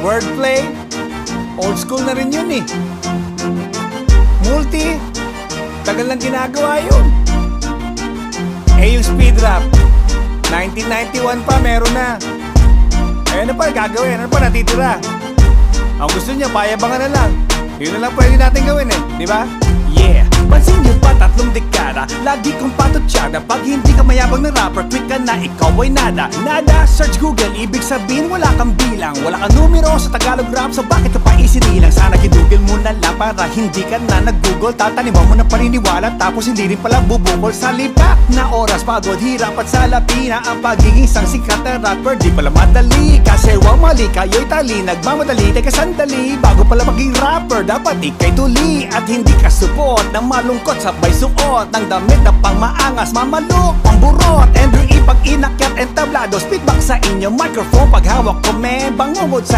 Wordplay, old school na rin yun eh. Multi, tagal lang ginagawa yun. Eh yung speed rap, 1991 pa meron na. Eh ano pa gagawin? Ano pa natitira? Ang gusto niya, payabangan na lang. Yun na lang pwede natin gawin eh, di ba? Yeah! Pansin niyo ba 3 dekada? Lagi kong patutsada. Pag hindi ka mayabang na rapper, tweet ka na, ikaw ay nada. Nada, search Google, ibig sabihin wala kang bilang. Wala kang numero sa Tagalog rap, so bakit ka pa isinilang? Sana ginugol mo na lang para hindi ka na nag-google. Tataniman mo na paniniwala, tapos hindi rin pala bubukol. Sa lipak na oras, pagod, hirap at salapi na ang pagiging isang sikat na rapper. Di pala madali, kasi wang mali, kayo'y tali. Nagmamadali, teka sandali. Bago pala maging rapper, dapat ikay tuli. At hindi ka support ng malungkot, sabay suot ng damit na pang maangas, mamalok, pamburot. Andrew E. pag inakyat and tablado, speedback sa inyo microphone. Pag hawak ko, may bangungod sa